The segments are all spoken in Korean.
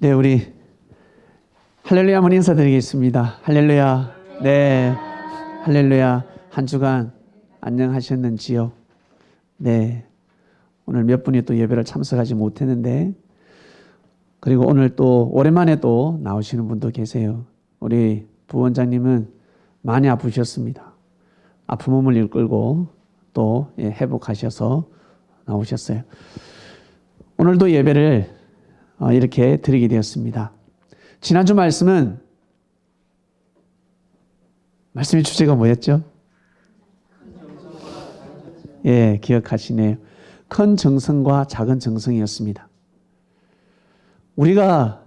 네, 우리 할렐루야 한번 인사드리겠습니다. 할렐루야. 네, 할렐루야. 한 주간 안녕하셨는지요? 네, 오늘 몇 분이 또 예배를 참석하지 못했는데, 그리고 오늘 또 오랜만에 또 나오시는 분도 계세요. 우리 부원장님은 많이 아프셨습니다. 아픈 몸을 이끌고 또 회복하셔서 나오셨어요. 오늘도 예배를 이렇게 드리게 되었습니다. 지난주 말씀의 주제가 뭐였죠? 예, 기억하시네요. 큰 정성과 작은 정성이었습니다. 우리가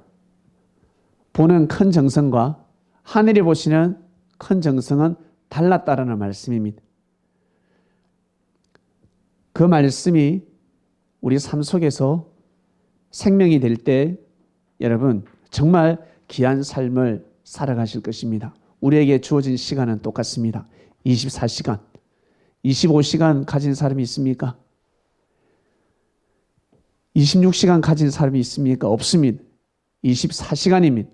보는 큰 정성과 하늘이 보시는 큰 정성은 달랐다라는 말씀입니다. 그 말씀이 우리 삶 속에서 생명이 될 때 여러분 정말 귀한 삶을 살아가실 것입니다. 우리에게 주어진 시간은 똑같습니다. 24시간, 25시간 가진 사람이 있습니까? 26시간 가진 사람이 있습니까? 없습니다. 24시간입니다.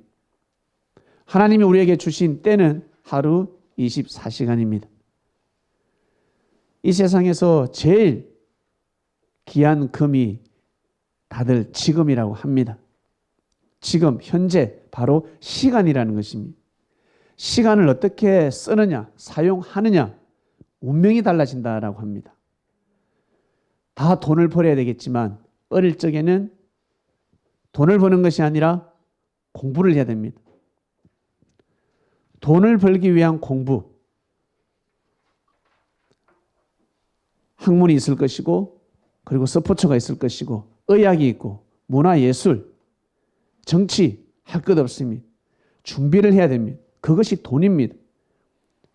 하나님이 우리에게 주신 때는 하루 24시간입니다. 이 세상에서 제일 귀한 금이 다들 지금이라고 합니다. 지금 현재 바로 시간이라는 것입니다. 시간을 어떻게 쓰느냐, 사용하느냐, 운명이 달라진다라고 합니다. 다 돈을 벌어야 되겠지만 어릴 적에는 돈을 버는 것이 아니라 공부를 해야 됩니다. 돈을 벌기 위한 공부, 학문이 있을 것이고, 그리고 스포츠가 있을 것이고, 의학이 있고, 문화예술, 정치 할 것 없습니다. 준비를 해야 됩니다. 그것이 돈입니다.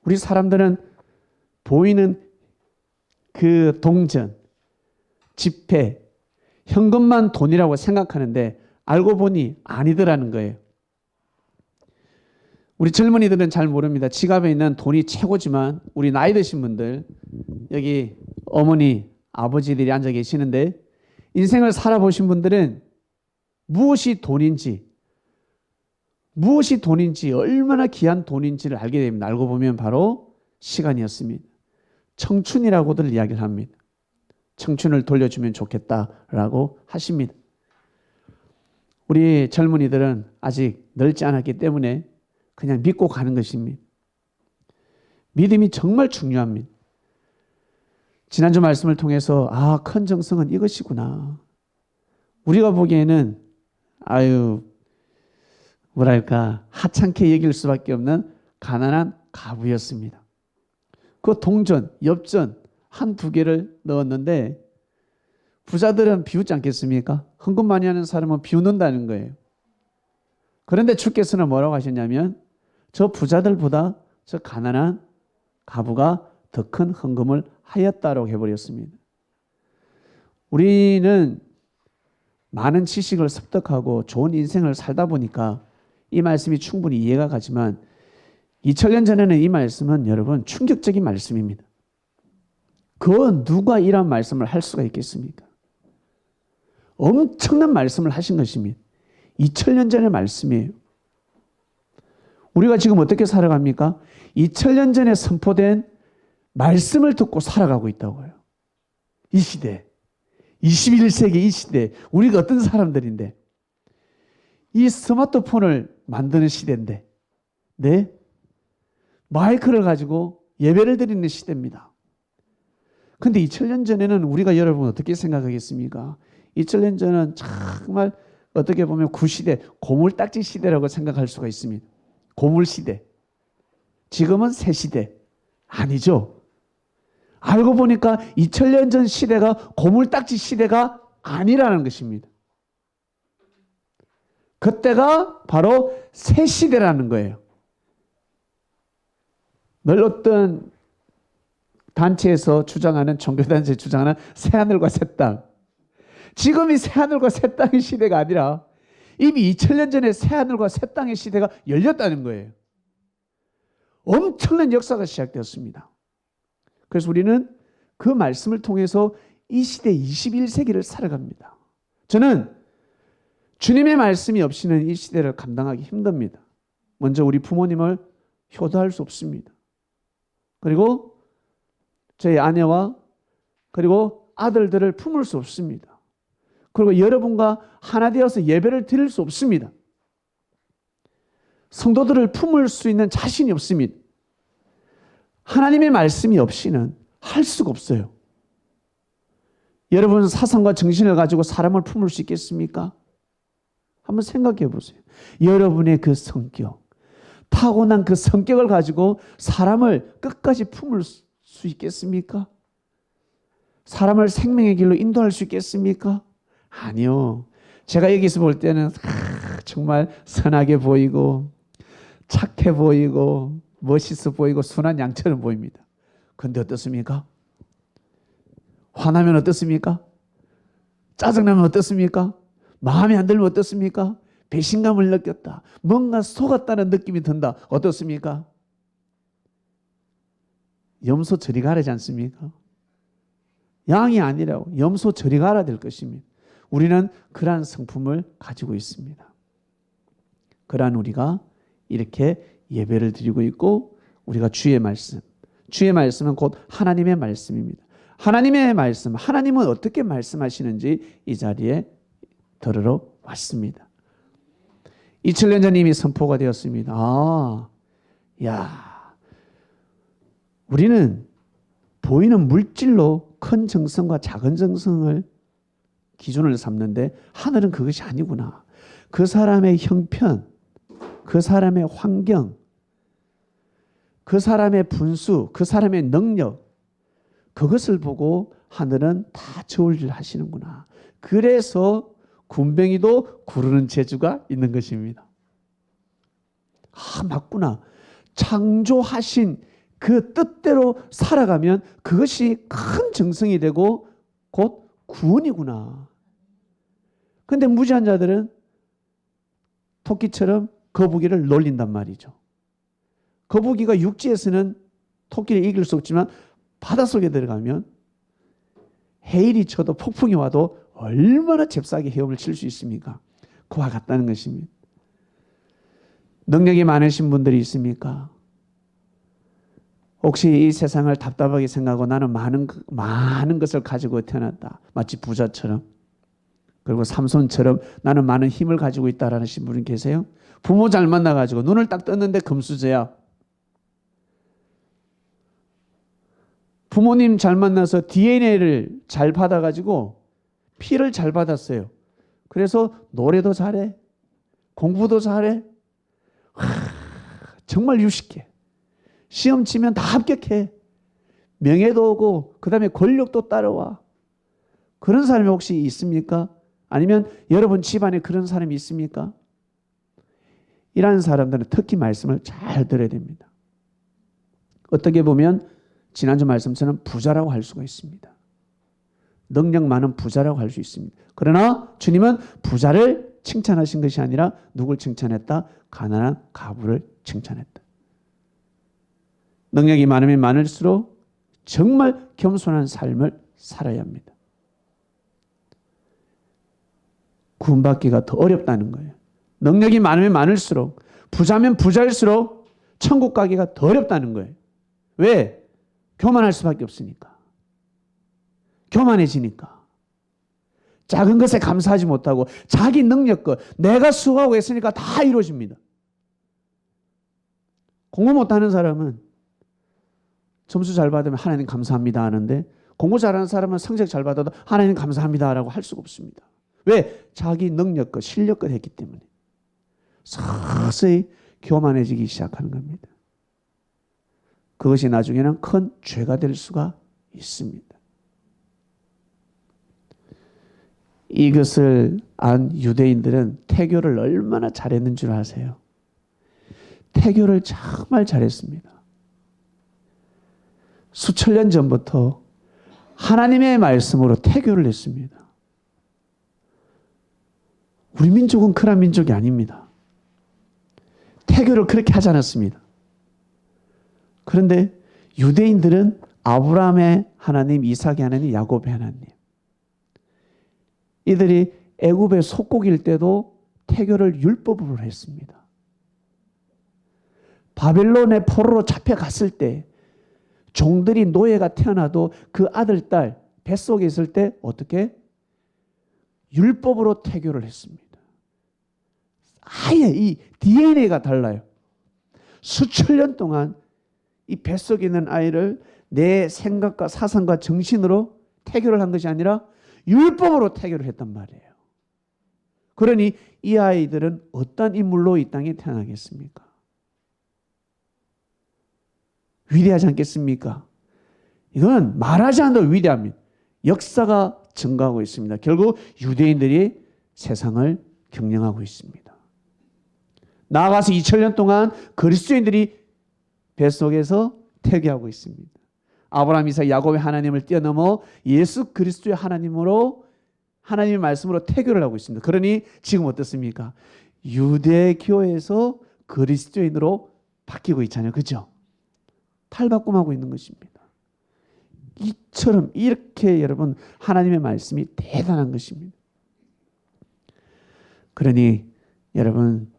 우리 사람들은 보이는 그 동전, 지폐, 현금만 돈이라고 생각하는데 알고 보니 아니더라는 거예요. 우리 젊은이들은 잘 모릅니다. 지갑에 있는 돈이 최고지만 우리 나이 드신 분들, 여기 어머니, 아버지들이 앉아 계시는데 인생을 살아보신 분들은 무엇이 돈인지, 얼마나 귀한 돈인지를 알게 됩니다. 알고 보면 바로 시간이었습니다. 청춘이라고들 이야기를 합니다. 청춘을 돌려주면 좋겠다라고 하십니다. 우리 젊은이들은 아직 늙지 않았기 때문에 그냥 믿고 가는 것입니다. 믿음이 정말 중요합니다. 지난주 말씀을 통해서 큰 정성은 이것이구나. 우리가 보기에는 하찮게 여길 수밖에 없는 가난한 가부였습니다. 그 동전, 엽전 한두 개를 넣었는데 부자들은 비웃지 않겠습니까? 헌금 많이 하는 사람은 비웃는다는 거예요. 그런데 주께서는 뭐라고 하셨냐면 저 부자들보다 저 가난한 가부가 더 큰 헌금을 하였다라고 해버렸습니다. 우리는 많은 지식을 습득하고 좋은 인생을 살다 보니까 이 말씀이 충분히 이해가 가지만 2000년 전에는 이 말씀은 여러분 충격적인 말씀입니다. 그 누가 이런 말씀을 할 수가 있겠습니까? 엄청난 말씀을 하신 것입니다. 2000년 전의 말씀이에요. 우리가 지금 어떻게 살아갑니까? 2000년 전에 선포된 말씀을 듣고 살아가고 있다고요. 이 시대, 21세기 이 시대, 우리가 어떤 사람들인데 이 스마트폰을 만드는 시대인데, 네? 마이크를 가지고 예배를 드리는 시대입니다. 그런데 2000년 전에는 우리가 여러분 어떻게 생각하겠습니까? 2000년 전은 정말 어떻게 보면 구시대, 고물딱지 시대라고 생각할 수가 있습니다. 고물시대. 지금은 새시대. 아니죠. 알고 보니까 2000년 전 시대가 고물딱지 시대가 아니라는 것입니다. 그때가 바로 새시대라는 거예요. 늘 어떤 단체에서 주장하는, 종교단체에 주장하는 새하늘과 새 땅. 지금이 새하늘과 새 땅의 시대가 아니라 이미 2000년 전에 새하늘과 새 땅의 시대가 열렸다는 거예요. 엄청난 역사가 시작되었습니다. 그래서 우리는 그 말씀을 통해서 이 시대 21세기를 살아갑니다. 저는 주님의 말씀이 없이는 이 시대를 감당하기 힘듭니다. 먼저 우리 부모님을 효도할 수 없습니다. 그리고 저희 아내와 그리고 아들들을 품을 수 없습니다. 그리고 여러분과 하나 되어서 예배를 드릴 수 없습니다. 성도들을 품을 수 있는 자신이 없습니다. 하나님의 말씀이 없이는 할 수가 없어요. 여러분 사상과 정신을 가지고 사람을 품을 수 있겠습니까? 한번 생각해 보세요. 여러분의 그 성격, 타고난 그 성격을 가지고 사람을 끝까지 품을 수 있겠습니까? 사람을 생명의 길로 인도할 수 있겠습니까? 아니요. 제가 여기서 볼 때는 정말 선하게 보이고 착해 보이고 멋있어 보이고 순한 양처럼 보입니다. 그런데 어떻습니까? 화나면 어떻습니까? 짜증나면 어떻습니까? 마음에 안 들면 어떻습니까? 배신감을 느꼈다. 뭔가 속았다는 느낌이 든다. 어떻습니까? 염소 저리 가라지 않습니까? 양이 아니라고 염소 저리 가라 될 것입니다. 우리는 그러한 성품을 가지고 있습니다. 그러한 우리가 이렇게 예배를 드리고 있고 우리가 주의 말씀은 곧 하나님의 말씀입니다. 하나님의 말씀, 하나님은 어떻게 말씀하시는지 이 자리에 들으러 왔습니다. 2000년 전 이미 선포가 되었습니다. 우리는 보이는 물질로 큰 정성과 작은 정성을 기준을 삼는데 하늘은 그것이 아니구나. 그 사람의 형편, 그 사람의 환경, 그 사람의 분수, 그 사람의 능력, 그것을 보고 하늘은 다 저울질 하시는구나. 그래서 군뱅이도 구르는 재주가 있는 것입니다. 맞구나. 창조하신 그 뜻대로 살아가면 그것이 큰 정성이 되고 곧 구원이구나. 그런데 무지한 자들은 토끼처럼 거북이를 놀린단 말이죠. 거북이가 육지에서는 토끼를 이길 수 없지만 바닷속에 들어가면 해일이 쳐도 폭풍이 와도 얼마나 잽싸게 헤엄을 칠 수 있습니까? 그와 같다는 것입니다. 능력이 많으신 분들이 있습니까? 혹시 이 세상을 답답하게 생각하고 나는 많은 것을 가지고 태어났다. 마치 부자처럼. 그리고 삼손처럼 나는 많은 힘을 가지고 있다라는 분이 계세요? 부모 잘 만나가지고 눈을 딱 떴는데 금수저야. 부모님 잘 만나서 DNA를 잘 받아가지고 피를 잘 받았어요. 그래서 노래도 잘해. 공부도 잘해. 정말 유식해. 시험 치면 다 합격해. 명예도 오고 그 다음에 권력도 따라와. 그런 사람이 혹시 있습니까? 아니면 여러분 집안에 그런 사람이 있습니까? 이러한 사람들은 특히 말씀을 잘 들어야 됩니다. 어떻게 보면 지난주 말씀처럼 부자라고 할 수가 있습니다. 능력 많은 부자라고 할 수 있습니다. 그러나 주님은 부자를 칭찬하신 것이 아니라 누굴 칭찬했다? 가난한 과부를 칭찬했다. 능력이 많으면 많을수록 정말 겸손한 삶을 살아야 합니다. 구원받기가 더 어렵다는 거예요. 능력이 많으면 많을수록, 부자면 부자일수록 천국 가기가 더 어렵다는 거예요. 왜? 교만할 수밖에 없으니까. 교만해지니까. 작은 것에 감사하지 못하고 자기 능력껏 내가 수고하고 했으니까 다 이루어집니다. 공부 못하는 사람은 점수 잘 받으면 하나님 감사합니다 하는데 공부 잘하는 사람은 성적 잘 받아도 하나님 감사합니다라고 할 수가 없습니다. 왜? 자기 능력껏 실력껏 했기 때문에. 서서히 교만해지기 시작하는 겁니다. 그것이 나중에는 큰 죄가 될 수가 있습니다. 이것을 안 유대인들은 태교를 얼마나 잘했는 줄 아세요? 태교를 정말 잘했습니다. 수천 년 전부터 하나님의 말씀으로 태교를 했습니다. 우리 민족은 그런 민족이 아닙니다. 태교를 그렇게 하지 않았습니다. 그런데 유대인들은 아브라함의 하나님, 이삭의 하나님, 야곱의 하나님. 이들이 애굽의 속국일 때도 태교를 율법으로 했습니다. 바벨론의 포로로 잡혀갔을 때 종들이 노예가 태어나도 그 아들, 딸 뱃속에 있을 때 어떻게? 율법으로 태교를 했습니다. 아예 이 DNA가 달라요. 수천 년 동안 이 뱃속에 있는 아이를 내 생각과 사상과 정신으로 태교를 한 것이 아니라 율법으로 태교를 했단 말이에요. 그러니 이 아이들은 어떤 인물로 이 땅에 태어나겠습니까? 위대하지 않겠습니까? 이건 말하지 않아도 위대합니다. 역사가 증가하고 있습니다. 결국 유대인들이 세상을 경영하고 있습니다. 나아가서 2000년 동안 그리스도인들이 뱃속에서 태교하고 있습니다. 아브라함, 이삭, 야곱의 하나님을 뛰어넘어 예수 그리스도의 하나님으로 하나님의 말씀으로 태교를 하고 있습니다. 그러니 지금 어떻습니까? 유대교에서 그리스도인으로 바뀌고 있잖아요. 그죠? 탈바꿈하고 있는 것입니다. 이처럼 이렇게 여러분 하나님의 말씀이 대단한 것입니다. 그러니 여러분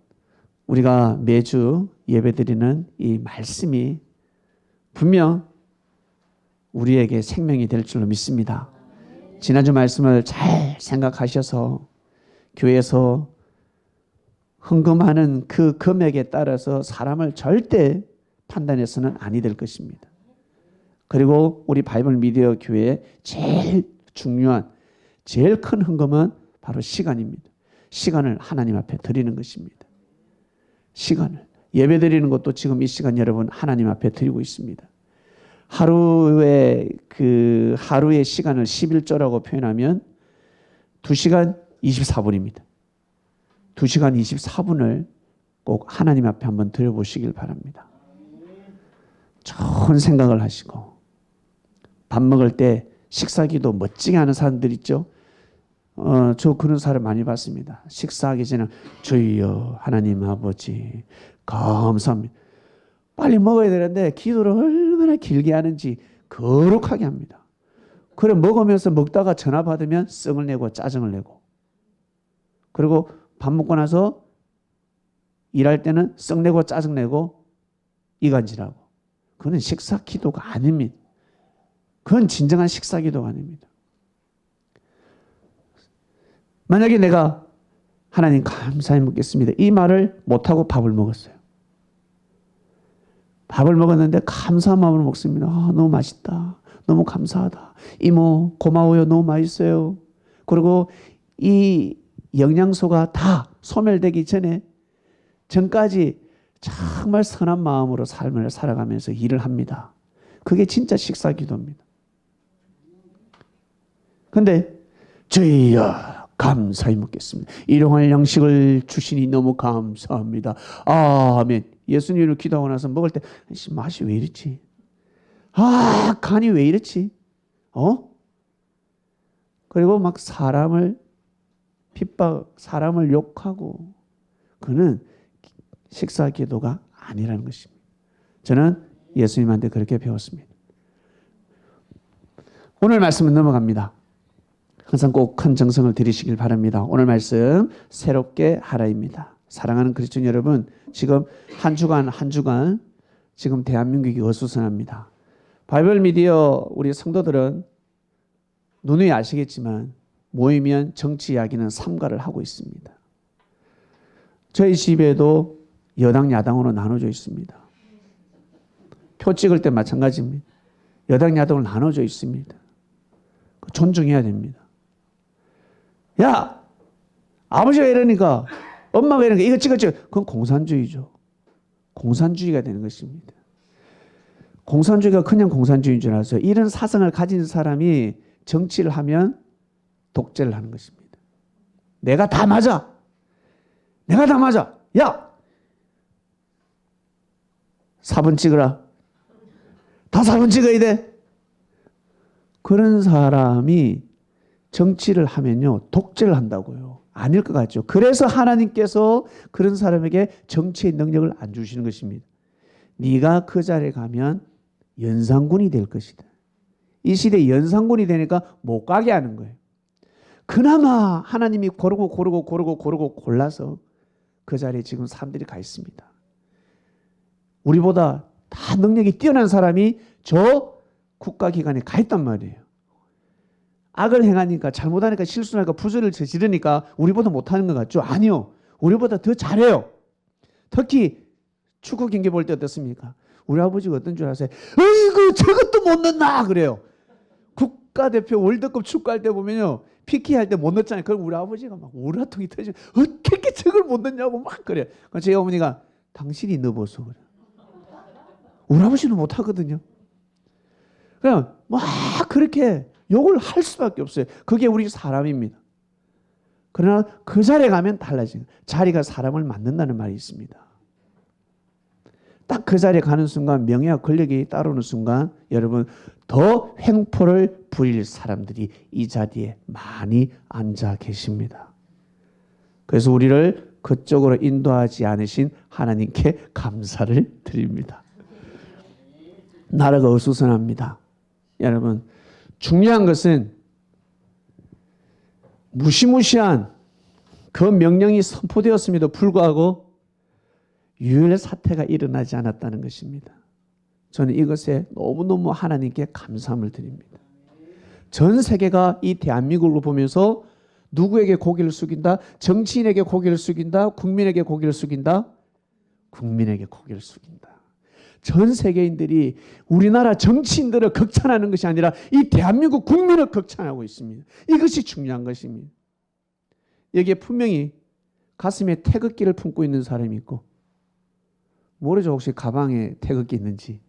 우리가 매주 예배드리는 이 말씀이 분명 우리에게 생명이 될 줄로 믿습니다. 지난주 말씀을 잘 생각하셔서 교회에서 헌금하는 그 금액에 따라서 사람을 절대 판단해서는 아니 될 것입니다. 그리고 우리 바이블 미디어 교회의 제일 중요한 제일 큰 헌금은 바로 시간입니다. 시간을 하나님 앞에 드리는 것입니다. 시간을 예배 드리는 것도 지금 이 시간 여러분 하나님 앞에 드리고 있습니다. 하루의 시간을 11조라고 표현하면 2시간 24분입니다. 2시간 24분을 꼭 하나님 앞에 한번 드려보시길 바랍니다. 좋은 생각을 하시고 밥 먹을 때 식사기도 멋지게 하는 사람들 있죠. 저 그런 사람 많이 봤습니다. 식사하기 전에 주여 하나님 아버지 감사합니다. 빨리 먹어야 되는데 기도를 얼마나 길게 하는지 거룩하게 합니다. 그래 먹으면서 먹다가 전화 받으면 썽을 내고 짜증을 내고 그리고 밥 먹고 나서 일할 때는 썽내고 짜증내고 이간질하고 그건 식사 기도가 아닙니다. 그건 진정한 식사 기도가 아닙니다. 만약에 내가 하나님 감사히 먹겠습니다. 이 말을 못하고 밥을 먹었어요. 밥을 먹었는데 감사한 마음으로 먹습니다. 너무 맛있다. 너무 감사하다. 이모 고마워요. 너무 맛있어요. 그리고 이 영양소가 다 소멸되기 전까지 정말 선한 마음으로 삶을 살아가면서 일을 합니다. 그게 진짜 식사 기도입니다. 근데 주여 감사히 먹겠습니다. 일용할 양식을 주시니 너무 감사합니다. 아멘. 예수님을 기도하고 나서 먹을 때 맛이 왜 이렇지? 간이 왜 이렇지? 그리고 막 사람을 핍박, 사람을 욕하고 그는 식사 기도가 아니라는 것입니다. 저는 예수님한테 그렇게 배웠습니다. 오늘 말씀은 넘어갑니다. 항상 꼭 큰 정성을 들이시길 바랍니다. 오늘 말씀 새롭게 하라입니다. 사랑하는 그리스도인 여러분, 지금 한 주간 지금 대한민국이 어수선합니다. 바이블 미디어 우리 성도들은 누누이 아시겠지만 모이면 정치 이야기는 삼가를 하고 있습니다. 저희 집에도 여당 야당으로 나눠져 있습니다. 표 찍을 때 마찬가지입니다. 여당 야당으로 나눠져 있습니다. 존중해야 됩니다. 야! 아버지가 이러니까 엄마가 이러니까 이거 찍어. 그건 공산주의죠. 공산주의가 되는 것입니다. 공산주의가 그냥 공산주의인 줄 알았어요. 이런 사상을 가진 사람이 정치를 하면 독재를 하는 것입니다. 내가 다 맞아. 야! 4번 찍으라. 다 4번 찍어야 돼. 그런 사람이 정치를 하면요 독재를 한다고요. 아닐 것 같죠. 그래서 하나님께서 그런 사람에게 정치의 능력을 안 주시는 것입니다. 네가 그 자리에 가면 연산군이 될 것이다. 이 시대에 연산군이 되니까 못 가게 하는 거예요. 그나마 하나님이 고르고 골라서 그 자리에 지금 사람들이 가 있습니다. 우리보다 다 능력이 뛰어난 사람이 저 국가기관에 가 있단 말이에요. 악을 행하니까, 잘못하니까, 실수하니까, 부조리를 저지르니까 우리보다 못하는 것 같죠? 아니요. 우리보다 더 잘해요. 특히 축구 경기 볼 때 어떻습니까? 우리 아버지가 어떤 줄 아세요? 어이구 저것도 못 넣나 그래요. 국가대표 월드컵 축구할 때 보면요, PK 할 때 못 넣잖아요. 그럼 우리 아버지가 막 오라통이 터지면 어떻게 저걸 못 넣냐고 막 그래요. 그럼 제 어머니가 당신이 넣어보소 그래. 우리 아버지는 못 하거든요. 그냥 막 그렇게 욕을 할 수밖에 없어요. 그게 우리 사람입니다. 그러나 그 자리에 가면 달라지는, 자리가 사람을 만든다는 말이 있습니다. 딱 그 자리에 가는 순간, 명예와 권력이 따르는 순간 여러분, 더 횡포를 부릴 사람들이 이 자리에 많이 앉아 계십니다. 그래서 우리를 그쪽으로 인도하지 않으신 하나님께 감사를 드립니다. 나라가 어수선합니다. 여러분, 중요한 것은 무시무시한 그 명령이 선포되었음에도 불구하고 유혈 사태가 일어나지 않았다는 것입니다. 저는 이것에 너무너무 하나님께 감사함을 드립니다. 전 세계가 이 대한민국을 보면서 누구에게 고개를 숙인다? 정치인에게 고개를 숙인다? 국민에게 고개를 숙인다? 국민에게 고개를 숙인다. 전 세계인들이 우리나라 정치인들을 극찬하는 것이 아니라 이 대한민국 국민을 극찬하고 있습니다. 이것이 중요한 것입니다. 여기에 분명히 가슴에 태극기를 품고 있는 사람이 있고, 모르죠, 혹시 가방에 태극기 있는지.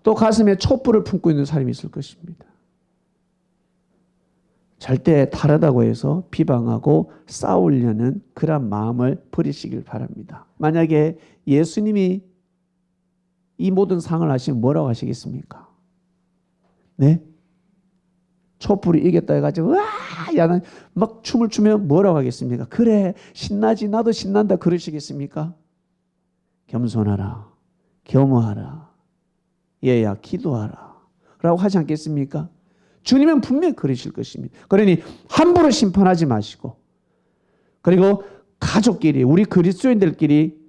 또 가슴에 촛불을 품고 있는 사람이 있을 것입니다. 절대 다르다고 해서 비방하고 싸우려는 그런 마음을 버리시길 바랍니다. 만약에 예수님이 이 모든 상을 하시면 뭐라고 하시겠습니까? 네? 촛불이 이겼다 해가지고 와! 야는 막 춤을 추면 뭐라고 하겠습니까? 그래 신나지, 나도 신난다 그러시겠습니까? 겸손하라, 겸허하라, 얘야 기도하라 라고 하지 않겠습니까? 주님은 분명히 그러실 것입니다. 그러니 함부로 심판하지 마시고, 그리고 가족끼리, 우리 그리스도인들끼리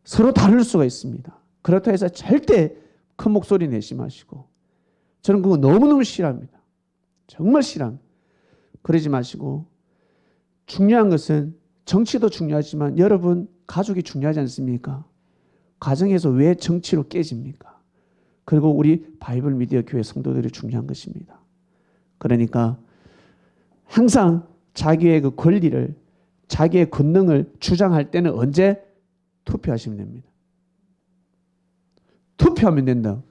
서로 다를 수가 있습니다. 그렇다 해서 절대 큰 목소리 내지 마시고, 저는 그거 너무너무 싫어합니다. 정말 싫어합니다. 그러지 마시고, 중요한 것은 정치도 중요하지만 여러분 가족이 중요하지 않습니까? 가정에서 왜 정치로 깨집니까? 그리고 우리 바이블 미디어 교회 성도들이 중요한 것입니다. 그러니까 항상 자기의 그 권리를, 자기의 권능을 주장할 때는 언제? 투표하시면 됩니다. 투표하면 된다.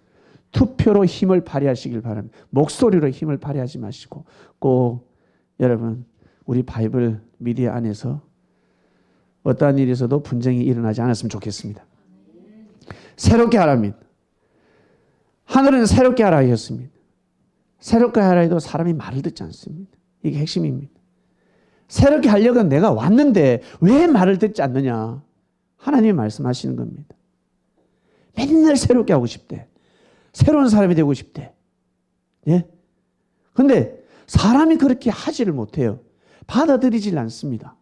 투표로 힘을 발휘하시길 바랍니다. 목소리로 힘을 발휘하지 마시고, 꼭 여러분 우리 바이블 미디어 안에서 어떠한 일에서도 분쟁이 일어나지 않았으면 좋겠습니다. 새롭게 하랍니다. 하늘은 새롭게 하라 하셨습니다. 새롭게 하라 해도 사람이 말을 듣지 않습니다. 이게 핵심입니다. 새롭게 하려고 내가 왔는데 왜 말을 듣지 않느냐? 하나님이 말씀하시는 겁니다. 맨날 새롭게 하고 싶대. 새로운 사람이 되고 싶대. 예? 근데 사람이 그렇게 하지를 못해요. 받아들이질 않습니다.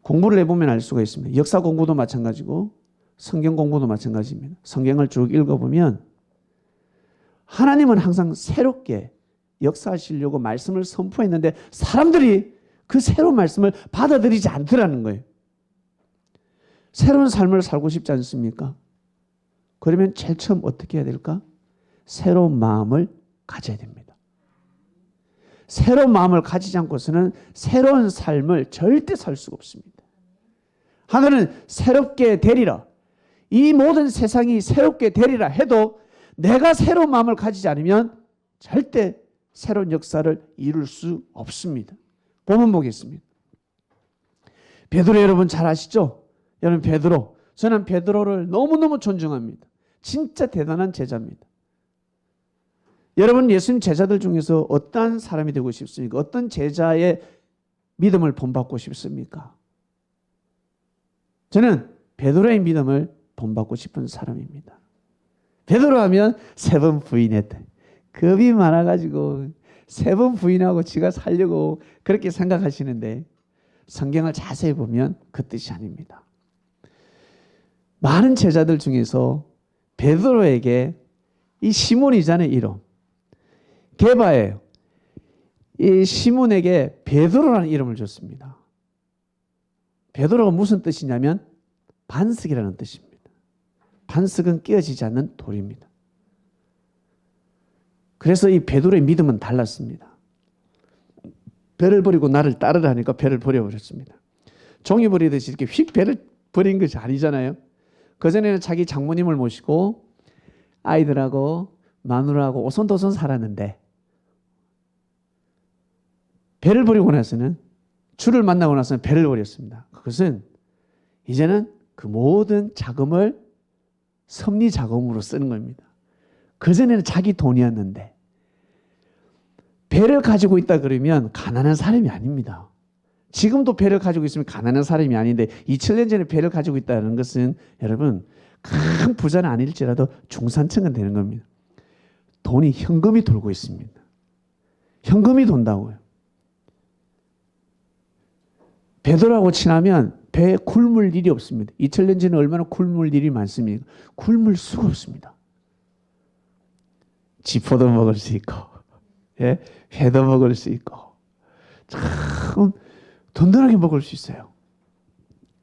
공부를 해보면 알 수가 있습니다. 역사 공부도 마찬가지고 성경 공부도 마찬가지입니다. 성경을 쭉 읽어보면 하나님은 항상 새롭게 역사하시려고 말씀을 선포했는데 사람들이 그 새로운 말씀을 받아들이지 않더라는 거예요. 새로운 삶을 살고 싶지 않습니까? 그러면 제일 처음 어떻게 해야 될까? 새로운 마음을 가져야 됩니다. 새로운 마음을 가지지 않고서는 새로운 삶을 절대 살 수가 없습니다. 하늘은 새롭게 되리라. 이 모든 세상이 새롭게 되리라 해도 내가 새로운 마음을 가지지 않으면 절대 새로운 역사를 이룰 수 없습니다. 본문 보겠습니다. 베드로 여러분 잘 아시죠? 여러분 베드로, 저는 베드로를 너무너무 존중합니다. 진짜 대단한 제자입니다. 여러분 예수님 제자들 중에서 어떤 사람이 되고 싶습니까? 어떤 제자의 믿음을 본받고 싶습니까? 저는 베드로의 믿음을 본받고 싶은 사람입니다. 베드로 하면 세 번 부인했다. 겁이 많아가지고 3번 부인하고 지가 살려고 그렇게 생각하시는데 성경을 자세히 보면 그 뜻이 아닙니다. 많은 제자들 중에서 베드로에게 이 시몬이잖아요. 이름. 게바예요. 이 시몬에게 베드로라는 이름을 줬습니다. 베드로가 무슨 뜻이냐면 반석이라는 뜻입니다. 반석은 깨어지지 않는 돌입니다. 그래서 이 베드로의 믿음은 달랐습니다. 배를 버리고 나를 따르라니까 배를 버려버렸습니다. 종이 버리듯이 이렇게 휙 배를 버린 것이 아니잖아요. 그전에는 자기 장모님을 모시고 아이들하고 마누라하고 오손도손 살았는데 배를 버리고 나서는 주를 만나고 나서는 배를 버렸습니다. 그것은 이제는 그 모든 자금을 섭리 자금으로 쓰는 겁니다. 그전에는 자기 돈이었는데 배를 가지고 있다 그러면 가난한 사람이 아닙니다. 지금도 배를 가지고 있으면 가난한 사람이 아닌데 2000년 전에 배를 가지고 있다는 것은 여러분 큰 부자는 아닐지라도 중산층은 되는 겁니다. 돈이 현금이 돌고 있습니다. 현금이 돈다고요. 베드로하고 친하면 배에 굶을 일이 없습니다. 2000년 전에 얼마나 굶을 일이 많습니까? 굶을 수가 없습니다. 지포도 먹을 수 있고 예? 회도 먹을 수 있고 참 든든하게 먹을 수 있어요.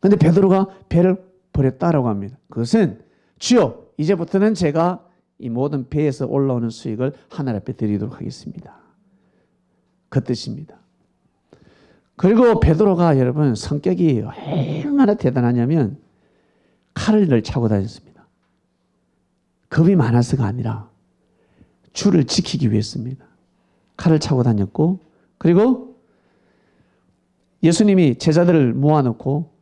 그런데 베드로가 배를 버렸다라고 합니다. 그것은 주여 이제부터는 제가 이 모든 배에서 올라오는 수익을 하늘 앞에 드리도록 하겠습니다. 그 뜻입니다. 그리고 베드로가 여러분 성격이 얼마나 대단하냐면 칼을 늘 차고 다녔습니다. 겁이 많아서가 아니라 주를 지키기 위해서입니다. 칼을 차고 다녔고 그리고 예수님이 제자들을 모아놓고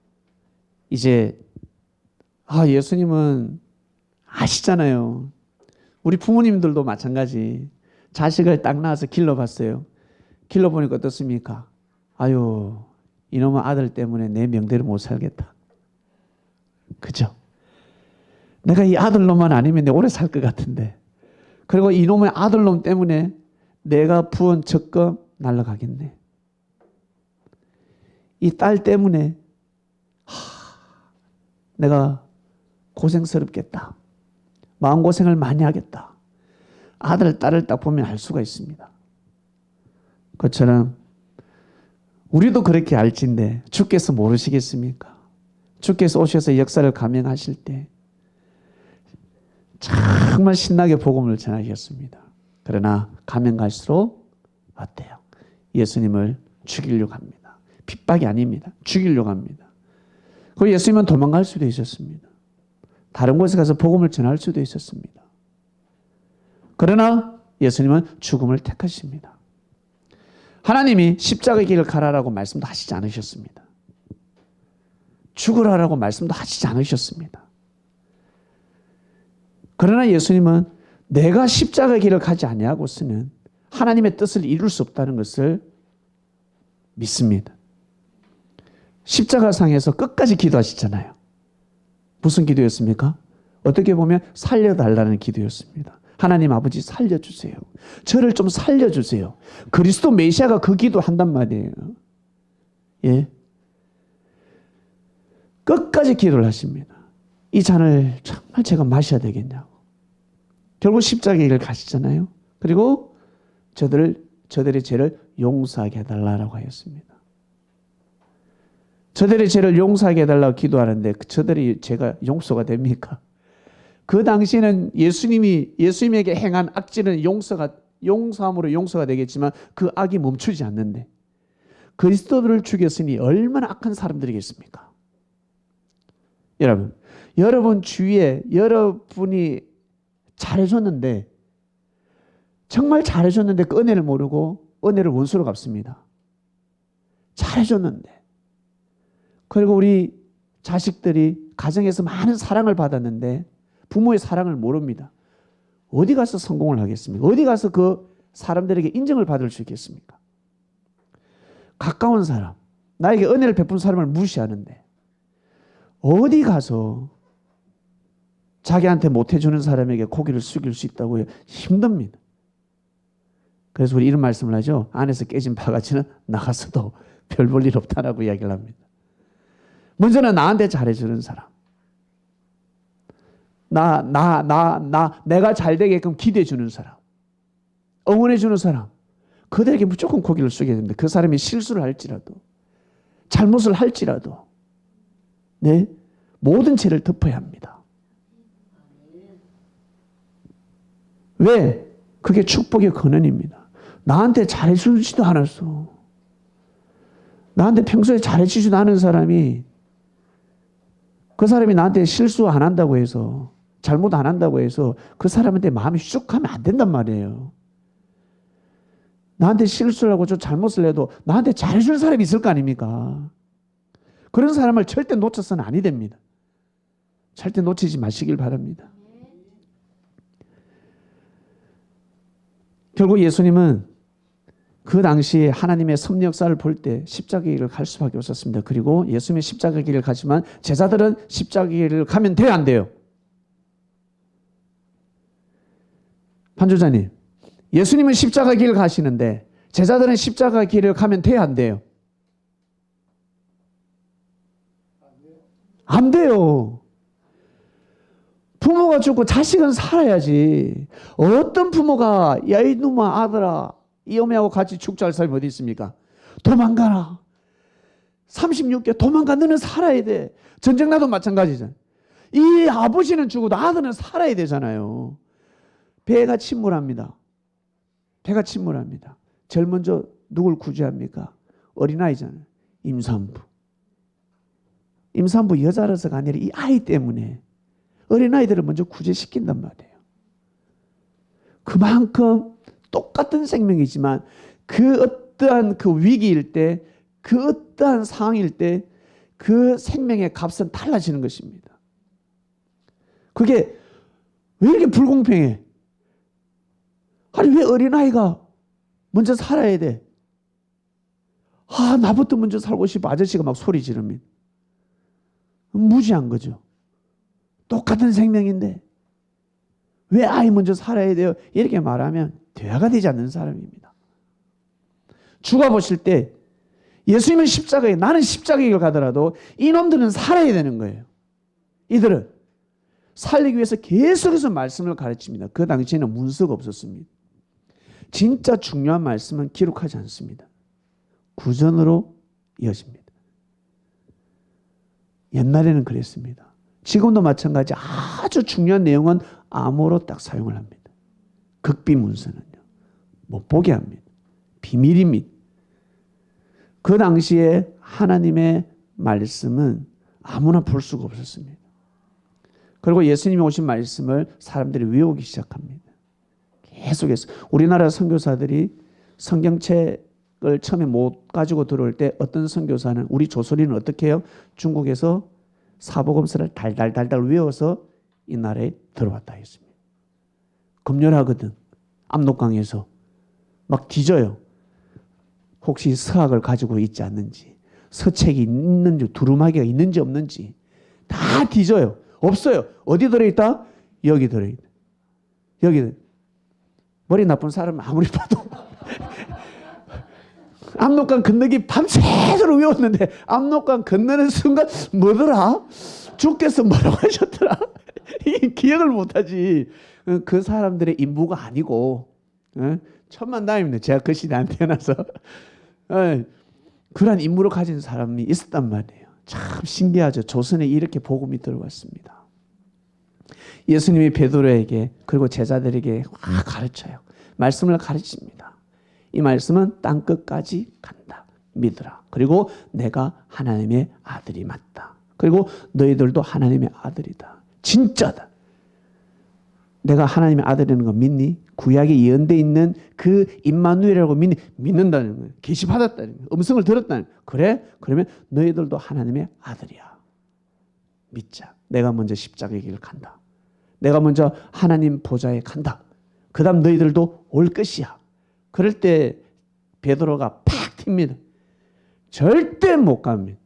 이제 예수님은 아시잖아요. 우리 부모님들도 마찬가지. 자식을 딱 낳아서 길러봤어요. 길러보니까 어떻습니까? 아유 이놈의 아들 때문에 내 명대로 못 살겠다. 그죠? 내가 이 아들놈만 아니면 내가 오래 살 것 같은데 그리고 이놈의 아들놈 때문에 내가 부은 적금 날라가겠네. 이 딸 때문에 내가 고생스럽겠다. 마음고생을 많이 하겠다. 아들, 딸을 딱 보면 알 수가 있습니다. 그것처럼 우리도 그렇게 알진데 주께서 모르시겠습니까? 주께서 오셔서 역사를 감행하실 때 정말 신나게 복음을 전하셨습니다. 그러나 가면 갈수록 어때요? 예수님을 죽이려고 합니다. 핍박이 아닙니다. 죽이려고 합니다. 그리고 예수님은 도망갈 수도 있었습니다. 다른 곳에 가서 복음을 전할 수도 있었습니다. 그러나 예수님은 죽음을 택하십니다. 하나님이 십자가의 길을 가라라고 말씀도 하시지 않으셨습니다. 죽으라라고 말씀도 하시지 않으셨습니다. 그러나 예수님은 내가 십자가의 길을 가지 아니하고서는 하나님의 뜻을 이룰 수 없다는 것을 믿습니다. 십자가상에서 끝까지 기도하시잖아요. 무슨 기도였습니까? 어떻게 보면 살려달라는 기도였습니다. 하나님 아버지 살려주세요. 저를 좀 살려주세요. 그리스도 메시아가 그 기도한단 말이에요. 예. 끝까지 기도를 하십니다. 이 잔을 정말 제가 마셔야 되겠냐고. 결국 십자가의 길을 가시잖아요. 그리고 저들의 죄를 용서하게 해달라고 하였습니다. 저들의 죄를 용서하게 해달라고 기도하는데 저들의 죄가 용서가 됩니까? 그 당시에는 예수님에게 행한 악질은 용서함으로 용서가 되겠지만 그 악이 멈추지 않는데 그리스도를 죽였으니 얼마나 악한 사람들이겠습니까? 여러분 주위에 여러분이 잘해줬는데 정말 잘해줬는데 그 은혜를 모르고 은혜를 원수로 갚습니다. 잘해줬는데 그리고 우리 자식들이 가정에서 많은 사랑을 받았는데 부모의 사랑을 모릅니다. 어디 가서 성공을 하겠습니까? 어디 가서 그 사람들에게 인정을 받을 수 있겠습니까? 가까운 사람, 나에게 은혜를 베푼 사람을 무시하는데 어디 가서 자기한테 못해주는 사람에게 고개를 숙일 수 있다고요? 힘듭니다. 그래서 우리 이런 말씀을 하죠. 안에서 깨진 바가지는 나가서도 별 볼 일 없다라고 이야기를 합니다. 먼저는 나한테 잘해주는 사람. 내가 잘 되게끔 기대해주는 사람. 응원해주는 사람. 그들에게 무조건 고개를 숙여야 됩니다. 그 사람이 실수를 할지라도, 잘못을 할지라도, 네, 모든 죄를 덮어야 합니다. 왜? 그게 축복의 근원입니다. 나한테 잘해주지도 않았어. 나한테 평소에 잘해주지도 않은 사람이, 그 사람이 나한테 실수 안 한다고 해서, 잘못 안 한다고 해서 그 사람한테 마음이 쑥하면 안 된단 말이에요. 나한테 실수를 하고 좀 잘못을 해도 나한테 잘해줄 사람이 있을 거 아닙니까? 그런 사람을 절대 놓쳐서는 아니 됩니다. 절대 놓치지 마시길 바랍니다. 결국 예수님은 그 당시에 하나님의 섭리 역사를 볼 때 십자가의 길을 갈 수밖에 없었습니다. 그리고 예수님이 십자가의 길을 가지만 제자들은 십자가의 길을 가면 돼요, 안 돼요? 판조자님, 예수님은 십자가의 길을 가시는데 제자들은 십자가의 길을 가면 돼요, 안 돼요? 안 돼요. 부모가 죽고 자식은 살아야지. 어떤 부모가 야 이놈아 아들아 이 어머니하고 같이 죽자 할 사람이 어디 있습니까? 도망가라. 36개 도망가. 너는 살아야 돼. 전쟁 나도 마찬가지잖아요. 이 아버지는 죽어도 아들은 살아야 되잖아요. 배가 침몰합니다. 배가 침몰합니다. 제일 먼저 누굴 구제합니까? 어린아이잖아요. 임산부. 임산부 여자라서가 아니라 이 아이 때문에 어린아이들을 먼저 구제시킨단 말이에요. 그만큼 똑같은 생명이지만 그 어떠한 그 위기일 때, 그 어떠한 상황일 때 그 생명의 값은 달라지는 것입니다. 그게 왜 이렇게 불공평해? 아니 왜 어린아이가 먼저 살아야 돼? 아 나부터 먼저 살고 싶어. 아저씨가 막 소리 지르면 무지한 거죠. 똑같은 생명인데 왜 아이 먼저 살아야 돼요? 이렇게 말하면 대화가 되지 않는 사람입니다. 죽어보실 때 예수님은 십자가에, 나는 십자가의 길을 가더라도 이놈들은 살아야 되는 거예요. 이들은 살리기 위해서 계속해서 말씀을 가르칩니다. 그 당시에는 문서가 없었습니다. 진짜 중요한 말씀은 기록하지 않습니다. 구전으로 이어집니다. 옛날에는 그랬습니다. 지금도 마찬가지. 아주 중요한 내용은 암호로 딱 사용을 합니다. 극비문서는요. 못 보게 합니다. 비밀입니다. 그 당시에 하나님의 말씀은 아무나 볼 수가 없었습니다. 그리고 예수님이 오신 말씀을 사람들이 외우기 시작합니다. 계속해서 우리나라 선교사들이 성경책을 처음에 못 가지고 들어올 때 어떤 선교사는, 우리 조선인은 어떻게 해요? 중국에서 사복음서를 달달달달 외워서 이 나라에 들어왔다 했습니다. 검열하거든. 압록강에서 막 뒤져요. 혹시 서학을 가지고 있지 않는지, 서책이 있는지, 두루마기가 있는지 없는지 다 뒤져요. 없어요. 어디 들어있다? 여기 들어있다. 여기. 머리 나쁜 사람은 아무리 봐도 압록강 건너기 밤새도록 외웠는데 압록강 건너는 순간 뭐더라? 주께서 뭐라고 하셨더라? 기억을 못하지. 그 사람들의 인부가 아니고 천만다행입니다. 제가 그 시대에 안 태어나서 그런 인물을 가진 사람이 있었단 말이에요. 참 신기하죠. 조선에 이렇게 복음이 들어왔습니다. 예수님이 베드로에게 그리고 제자들에게 가르쳐요. 말씀을 가르칩니다. 이 말씀은 땅끝까지 간다. 믿으라. 그리고 내가 하나님의 아들이 맞다. 그리고 너희들도 하나님의 아들이다. 진짜다. 내가 하나님의 아들이라는 거 믿니? 구약에 예언되어 있는 그 임마누엘이라고 믿니? 믿는다는 거예요. 계시받았다는 거예요. 음성을 들었다는 거예요. 그래? 그러면 너희들도 하나님의 아들이야. 믿자. 내가 먼저 십자가의 길을 간다. 내가 먼저 하나님 보좌에 간다. 그 다음 너희들도 올 것이야. 그럴 때 베드로가 팍 튑니다. 절대 못 갑니다.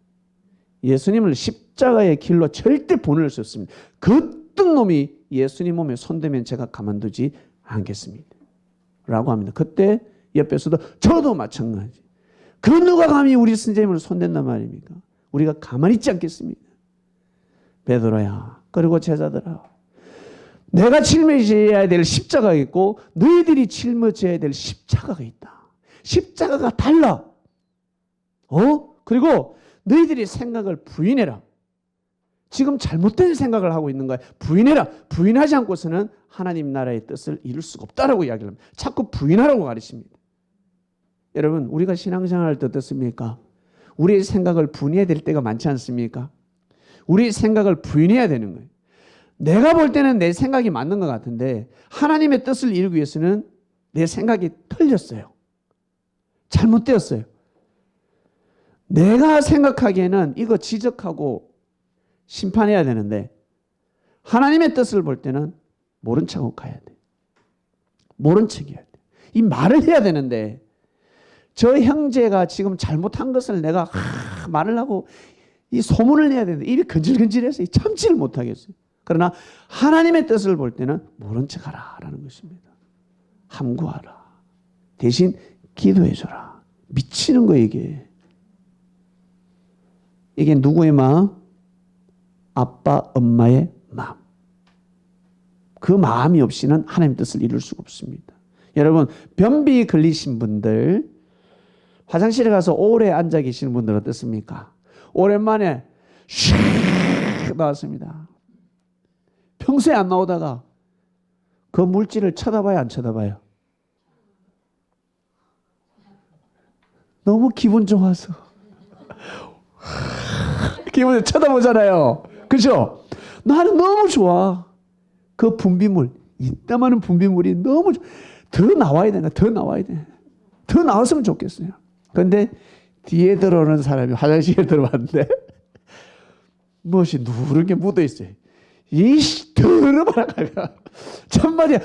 예수님을 십자가의 길로 절대 보낼 수 없습니다. 그 어떤 놈이 예수님 몸에 손대면 제가 가만두지 않겠습니다. 라고 합니다. 그때 옆에서도 저도 마찬가지. 그 누가 감히 우리 선생님을 손댄단 말입니까? 우리가 가만히 있지 않겠습니까? 베드로야, 그리고 제자들아, 내가 짊어져야 될 십자가가 있고 너희들이 짊어져야 될 십자가가 있다. 십자가가 달라. 그리고 너희들이 생각을 부인해라. 지금 잘못된 생각을 하고 있는 거야. 부인해라. 부인하지 않고서는 하나님 나라의 뜻을 이룰 수가 없다라고 이야기를 합니다. 자꾸 부인하라고 가르칩니다. 여러분, 우리가 신앙생활할 때 어떻습니까? 우리의 생각을 부인해야 될 때가 많지 않습니까? 우리의 생각을 부인해야 되는 거예요. 내가 볼 때는 내 생각이 맞는 것 같은데 하나님의 뜻을 이루기 위해서는 내 생각이 틀렸어요. 잘못되었어요. 내가 생각하기에는 이거 지적하고 심판해야 되는데 하나님의 뜻을 볼 때는 모른 척하고 가야 돼. 모른 척해야 돼. 이 말을 해야 되는데 저 형제가 지금 잘못한 것을 내가 말을 하고 이 소문을 내야 되는데 입이 건질건질해서 참지를 못하겠어요. 그러나 하나님의 뜻을 볼 때는 모른 척하라라는 것입니다. 함구하라. 대신 기도해줘라. 미치는 거예요 이게. 이게 누구의 마음? 아빠, 엄마의 마음. 그 마음이 없이는 하나님의 뜻을 이룰 수가 없습니다. 여러분, 변비 걸리신 분들, 화장실에 가서 오래 앉아 계시는 분들 어떻습니까? 오랜만에 슉 나왔습니다. 평소에 안 나오다가 그 물질을 쳐다봐요, 안 쳐다봐요? 너무 기분 좋아서 기분이 쳐다보잖아요. 그죠? 나는 너무 좋아. 그 분비물, 이따만한 분비물이 너무 더 나와야 되나? 더 나와야 돼. 더 나왔으면 좋겠어요. 그런데 뒤에 들어오는 사람이 화장실에 들어왔는데 무엇이 누렇게 묻어 있어요. 이씨 더러워라. 참말이야.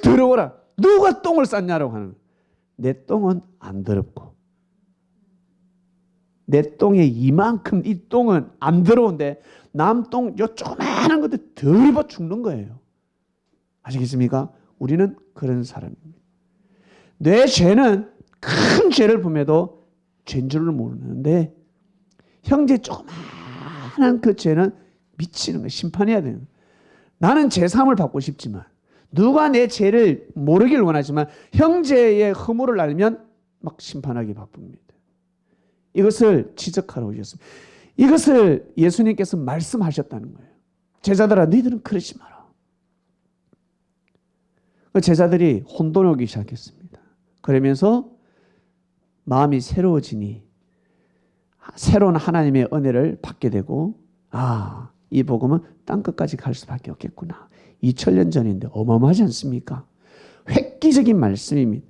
더러워라. 누가 똥을 쌌냐라고 하는 거예요. 내 똥은 안 더럽고 내 똥에 이만큼 이 똥은 안 더러운데 남 똥 요 조그마한 것들 더러워 죽는 거예요. 아시겠습니까? 우리는 그런 사람입니다. 내 죄는 큰 죄를 범해도 죄인 줄을 모르는데 형제 조그마한 그 죄는 미치는 거예요. 심판해야 되는 거예요. 나는 제3을 받고 싶지만 누가 내 죄를 모르길 원하지만 형제의 허물을 알면 막 심판하기 바쁩니다. 이것을 지적하러 오셨습니다. 이것을 예수님께서 말씀하셨다는 거예요. 제자들아, 너희들은 그러지 마라. 제자들이 혼돈하기 시작했습니다. 그러면서 마음이 새로워지니 새로운 하나님의 은혜를 받게 되고 이 복음은 땅끝까지 갈 수밖에 없겠구나. 2000년 전인데 어마어마하지 않습니까? 획기적인 말씀입니다.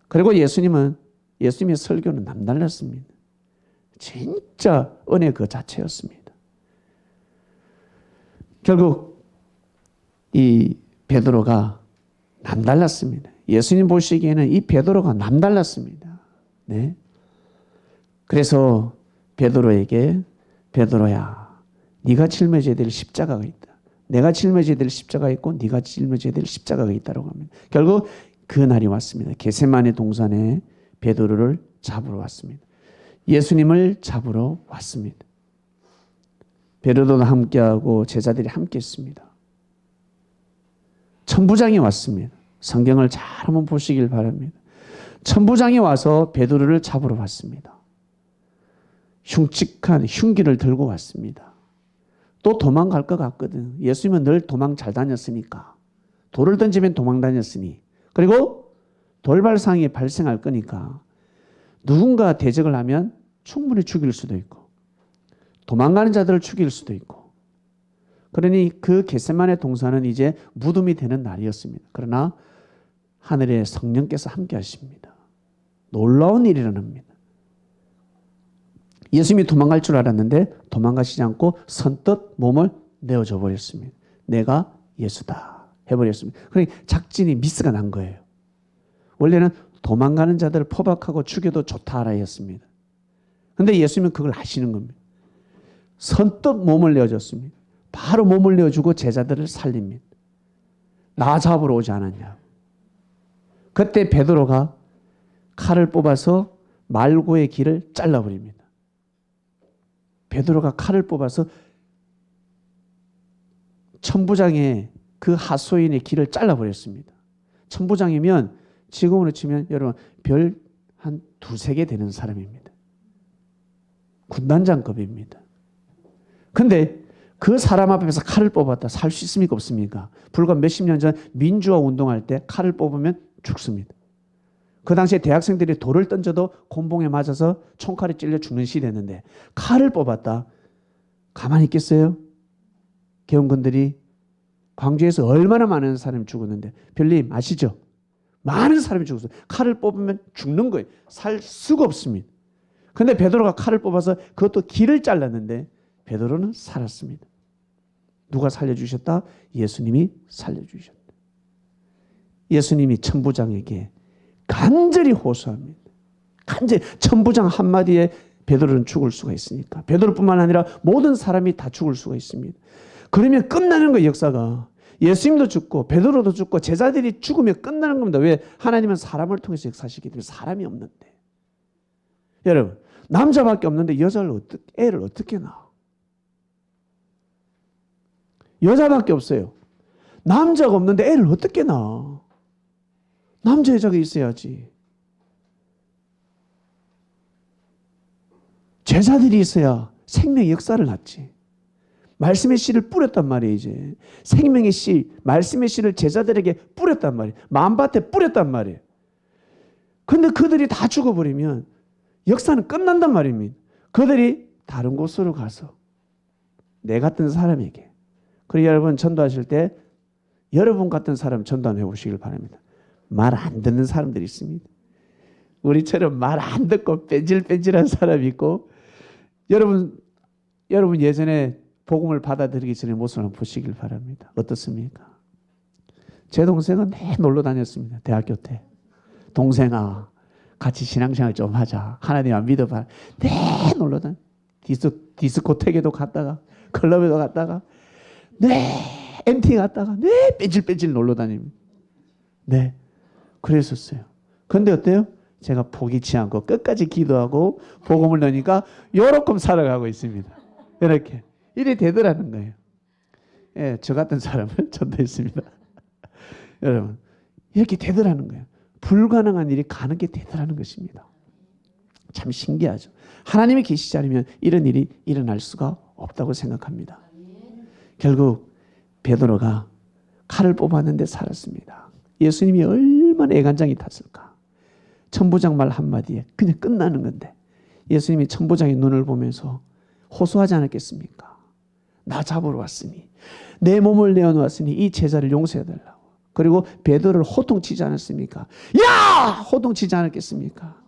그리고 예수님의 설교는 남달랐습니다. 진짜 은혜 그 자체였습니다. 결국 이 베드로가 남달랐습니다. 예수님 보시기에는 이 베드로가 남달랐습니다. 네. 그래서 베드로에게 베드로야, 네가 짊어져야 될 십자가가 있다. 내가 짊어져야 될 십자가가 있고 네가 짊어져야 될 십자가가 있다고 합니다. 결국 그 날이 왔습니다. 겟세마네 동산에 베드로를 잡으러 왔습니다. 예수님을 잡으러 왔습니다. 베드로도 함께하고 제자들이 함께했습니다. 천부장이 왔습니다. 성경을 잘 한번 보시길 바랍니다. 천부장이 와서 베드로를 잡으러 왔습니다. 흉측한 흉기를 들고 왔습니다. 또 도망갈 것 같거든. 예수님은 늘 도망 잘 다녔으니까. 돌을 던지면 도망 다녔으니. 그리고 돌발상이 발생할 거니까 누군가 대적을 하면 충분히 죽일 수도 있고 도망가는 자들을 죽일 수도 있고. 그러니 그 겟세마네 동산은 이제 무덤이 되는 날이었습니다. 그러나 하늘에 성령께서 함께 하십니다. 놀라운 일이 일어납니다. 예수님이 도망갈 줄 알았는데 도망가시지 않고 선뜻 몸을 내어줘 버렸습니다. 내가 예수다 해버렸습니다. 그러니 작전이 미스가 난 거예요. 원래는 도망가는 자들을 포박하고 죽여도 좋다 하였습니다. 그런데 예수님은 그걸 아시는 겁니다. 선뜻 몸을 내어줬습니다. 바로 몸을 내어주고 제자들을 살립니다. 나 잡으러 오지 않았냐. 그때 베드로가 칼을 뽑아서 말고의 길을 잘라버립니다. 베드로가 칼을 뽑아서 천부장의 그 하소인의 길을 잘라버렸습니다. 천부장이면 지금으로 치면 여러분 별 한 두세 개 되는 사람입니다. 군단장급입니다. 근데 그 사람 앞에서 칼을 뽑았다. 살 수 있습니까? 없습니까? 불과 몇십 년 전 민주화 운동할 때 칼을 뽑으면 죽습니다. 그 당시에 대학생들이 돌을 던져도 곤봉에 맞아서 총칼에 찔려 죽는 시대였는데 칼을 뽑았다. 가만히 있겠어요? 계엄군들이 광주에서 얼마나 많은 사람이 죽었는데 별님 아시죠? 많은 사람이 죽었어요. 칼을 뽑으면 죽는 거예요. 살 수가 없습니다. 그런데 베드로가 칼을 뽑아서 그것도 길을 잘랐는데 베드로는 살았습니다. 누가 살려주셨다? 예수님이 살려주셨다. 예수님이 천부장에게 간절히 호소합니다. 간절히 천부장 한마디에 베드로는 죽을 수가 있으니까. 베드로뿐만 아니라 모든 사람이 다 죽을 수가 있습니다. 그러면 끝나는 거예요, 역사가. 예수님도 죽고 베드로도 죽고 제자들이 죽으면 끝나는 겁니다. 왜? 하나님은 사람을 통해서 역사하시기 때문에. 사람이 없는데. 여러분, 남자밖에 없는데 애를 어떻게 낳아? 여자밖에 없어요. 남자가 없는데 애를 어떻게 낳아? 남자 여자가 있어야지. 제자들이 있어야 생명의 역사를 낳지. 말씀의 씨를 뿌렸단 말이에요. 이제 생명의 씨, 말씀의 씨를 제자들에게 뿌렸단 말이에요. 마음밭에 뿌렸단 말이에요. 근데 그들이 다 죽어버리면 역사는 끝난단 말입니다. 그들이 다른 곳으로 가서 내 같은 사람에게. 그리고 여러분 전도하실 때 여러분 같은 사람 전도해 보시길 바랍니다. 말 안 듣는 사람들이 있습니다. 우리처럼 말 안 듣고 뺀질뺀질한 사람이 있고, 여러분 예전에 복음을 받아들이기 전에 모습을 한번 보시길 바랍니다. 어떻습니까? 제 동생은 매 놀러 다녔습니다. 대학교 때. 동생아, 같이 신앙생활 좀 하자. 하나님 안 믿어봐. 매 놀러 다녔. 디스코텍에도 갔다가, 클럽에도 갔다가, MT 갔다가, 뺀질뺀질 놀러 다닙니다. 네. 그랬었어요. 그런데 어때요? 제가 포기치 않고 끝까지 기도하고 복음을 넣으니까 요렇게 살아가고 있습니다. 이렇게. 이래 되더라는 거예요. 예, 저 같은 사람을 전도했습니다. 여러분, 이렇게 되더라는 거예요. 불가능한 일이 가능하게 되더라는 것입니다. 참 신기하죠. 하나님이 계시지 않으면 이런 일이 일어날 수가 없다고 생각합니다. 결국 베드로가 칼을 뽑았는데 살았습니다. 예수님이 얼마나 애간장이 탔을까. 천부장 말 한마디에 그냥 끝나는 건데 예수님이 천부장의 눈을 보면서 호소하지 않았겠습니까? 나 잡으러 왔으니, 내 몸을 내어놓았으니 이 제자를 용서해달라고. 그리고 베드로를 호통치지 않았습니까? 야! 호통치지 않았겠습니까?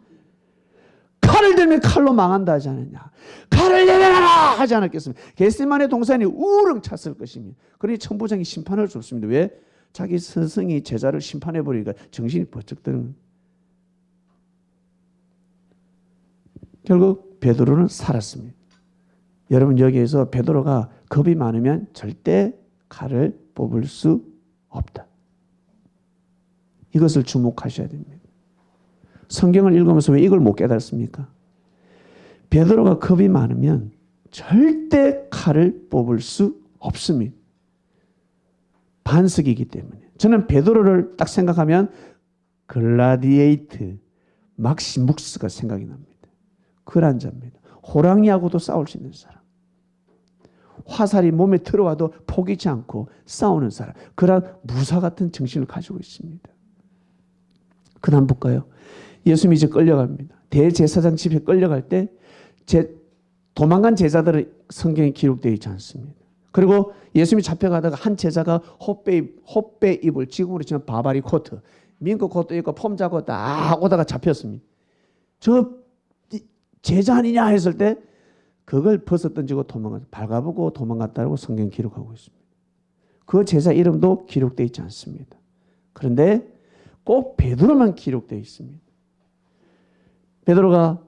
칼을 들면 칼로 망한다 하지 않았냐? 칼을 내려라 하지 않았겠습니까? 겟세마네 동산이 우렁 찼을 것입니다. 그러니 천부장이 심판을 줬습니다. 왜? 자기 스승이 제자를 심판해버리니까 정신이 번쩍 드는. 결국 베드로는 살았습니다. 여러분, 여기에서 베드로가 겁이 많으면 절대 칼을 뽑을 수 없다. 이것을 주목하셔야 됩니다. 성경을 읽으면서 왜 이걸 못 깨닫습니까? 베드로가 겁이 많으면 절대 칼을 뽑을 수 없습니다. 반석이기 때문에. 저는 베드로를 딱 생각하면 글라디에이트 막시묵스가 생각이 납니다. 그런 자입니다. 호랑이하고도 싸울 수 있는 사람. 화살이 몸에 들어와도 포기치 않고 싸우는 사람. 그런 무사 같은 정신을 가지고 있습니다. 그 다음 볼까요? 예수님이 이제 끌려갑니다. 대제사장 집에 끌려갈 때 도망간 제자들은 성경에 기록되어 있지 않습니다. 그리고 예수님이 잡혀가다가 한 제자가 헛배 입을, 지금으로 치면 바바리 코트, 민크 코트 입고 폼자고 딱 오다가 잡혔습니다. 저 제자 아니냐 했을 때 그걸 벗어 던지고 발가보고 도망갔다고 성경 기록하고 있습니다. 그 제자 이름도 기록되어 있지 않습니다. 그런데 꼭 베드로만 기록되어 있습니다. 베드로가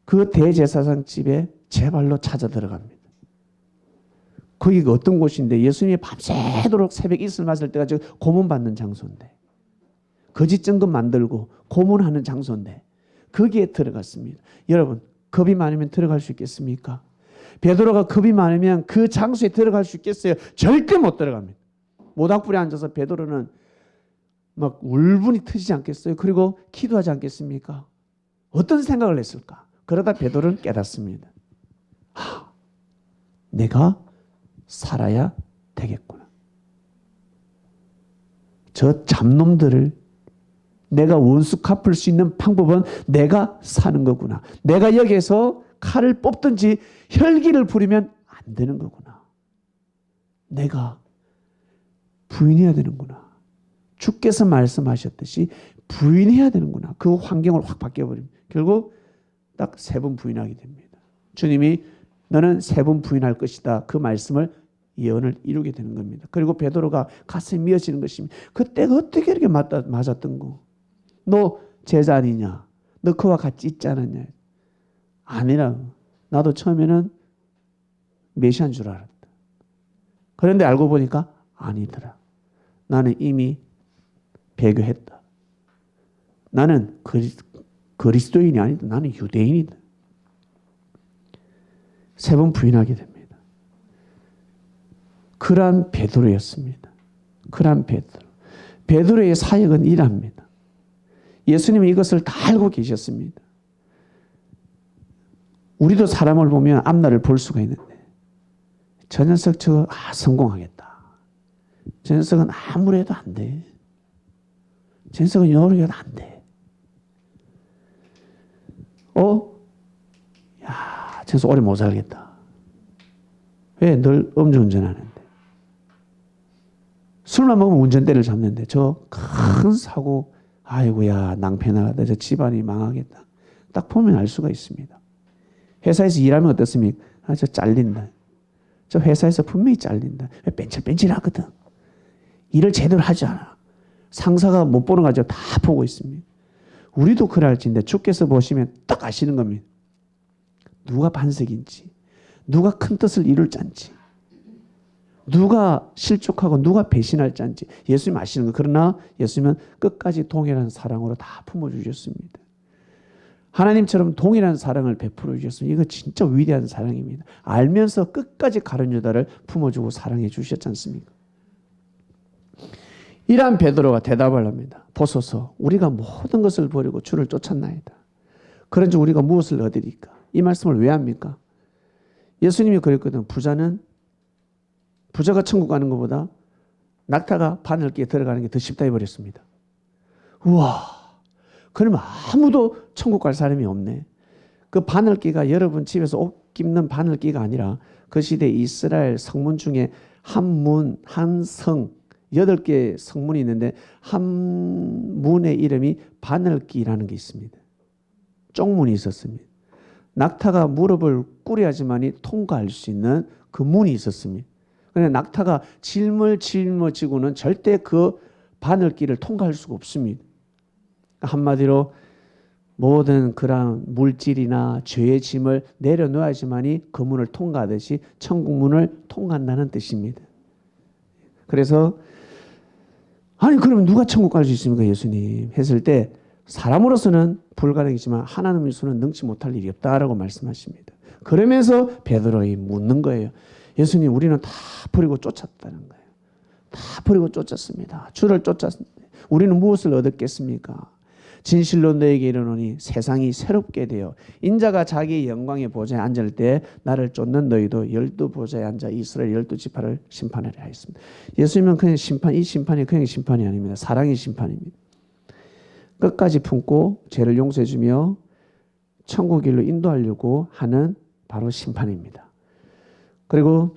그 대제사장 집에 제 발로 찾아 들어갑니다. 거기가 어떤 곳인데 예수님이 밤새도록 새벽 이슬 맞을 때가 지금 고문받는 장소인데 거짓 증거 만들고 고문하는 장소인데 거기에 들어갔습니다. 여러분, 겁이 많으면 들어갈 수 있겠습니까? 베드로가 겁이 많으면 그 장소에 들어갈 수 있겠어요? 절대 못 들어갑니다. 모닥불에 앉아서 베드로는 막 울분이 터지지 않겠어요? 그리고 기도하지 않겠습니까? 어떤 생각을 했을까? 그러다 베드로는 깨닫습니다. 내가 살아야 되겠구나. 저 잡놈들을 내가 원수 갚을 수 있는 방법은 내가 사는 거구나. 내가 여기에서 칼을 뽑든지 혈기를 부리면 안 되는 거구나. 내가 부인해야 되는구나. 주께서 말씀하셨듯이 부인해야 되는구나. 그 환경을 확 바뀌어버립니다. 결국 딱 3번 부인하게 됩니다. 주님이 너는 3번 부인할 것이다. 그 말씀을 예언을 이루게 되는 겁니다. 그리고 베드로가 가슴이 미어지는 것입니다. 그때가 어떻게 이렇게 맞았던 거? 너 제자 아니냐? 너 그와 같이 있지 않았냐? 아니라 나도 처음에는 메시아인 줄 알았다. 그런데 알고 보니까 아니더라. 나는 이미 배교했다. 나는 그리스도인이 아니다. 나는 유대인이다. 3번 부인하게 됩니다. 그러한 베드로였습니다. 그러한 베드로. 베드로의 사역은 이랍니다. 예수님은 이것을 다 알고 계셨습니다. 우리도 사람을 보면 앞날을 볼 수가 있는데 저 녀석 저거 성공하겠다. 저 녀석은 아무리 해도 안 돼. 저 녀석은 요리해도 안 돼. 야, 저 녀석 오래 못 살겠다. 왜? 늘 음주운전하는데. 술만 먹으면 운전대를 잡는데 저 큰 사고, 아이고야 낭패나가다. 저 집안이 망하겠다. 딱 보면 알 수가 있습니다. 회사에서 일하면 어떻습니까? 저 잘린다. 저 회사에서 분명히 잘린다. 뺀질뺀질하거든. 일을 제대로 하지 않아. 상사가 못 보는 거 가지고 다 보고 있습니다. 우리도 그럴지인데 주께서 보시면 딱 아시는 겁니다. 누가 반석인지, 누가 큰 뜻을 이룰 짠지, 누가 실족하고 누가 배신할 짠지 예수님 아시는 거. 그러나 예수님은 끝까지 동일한 사랑으로 다 품어주셨습니다. 하나님처럼 동일한 사랑을 베풀어 주셨습니다. 이거 진짜 위대한 사랑입니다. 알면서 끝까지 가룟 유다를 품어주고 사랑해 주셨지 않습니까? 이러한 베드로가 대답을 합니다. 보소서, 우리가 모든 것을 버리고 주를 쫓았나이다. 그런지 우리가 무엇을 얻으리까? 이 말씀을 왜 합니까? 예수님이 그랬거든. 부자가 천국 가는 것보다 낙타가 바늘기에 들어가는 게 더 쉽다 해버렸습니다. 우와, 그러면 아무도 천국 갈 사람이 없네. 그 바늘기가 여러분 집에서 옷 깁는 바늘기가 아니라 그 시대 이스라엘 성문 중에 한 8개 성문이 있는데 한 문의 이름이 바늘기라는 게 있습니다. 쪽문이 있었습니다. 낙타가 무릎을 꿇어야지만이 통과할 수 있는 그 문이 있었습니다. 그런데 낙타가 짊어지고는 절대 그 바늘길을 통과할 수가 없습니다. 한마디로 모든 그런 물질이나 죄의 짐을 내려놓아야지만이 그 문을 통과하듯이 천국 문을 통과한다는 뜻입니다. 그래서 아니 그러면 누가 천국 갈 수 있습니까 예수님 했을 때 사람으로서는 불가능이지만 하나님으로서는 능치 못할 일이 없다라고 말씀하십니다. 그러면서 베드로가 묻는 거예요. 예수님, 우리는 다 버리고 쫓았다는 거예요. 다 버리고 쫓았습니다. 주를 쫓았습니다. 우리는 무엇을 얻었겠습니까? 진실로 너에게 이르노니 세상이 새롭게 되어 인자가 자기의 영광의 보좌에 앉을 때 나를 쫓는 너희도 12보좌에 앉아 이스라엘 12지파를 심판하리라 하였습니다. 예수님은 그냥 이 심판이 그냥 심판이 아닙니다. 사랑의 심판입니다. 끝까지 품고 죄를 용서해 주며 천국 길로 인도하려고 하는 바로 심판입니다. 그리고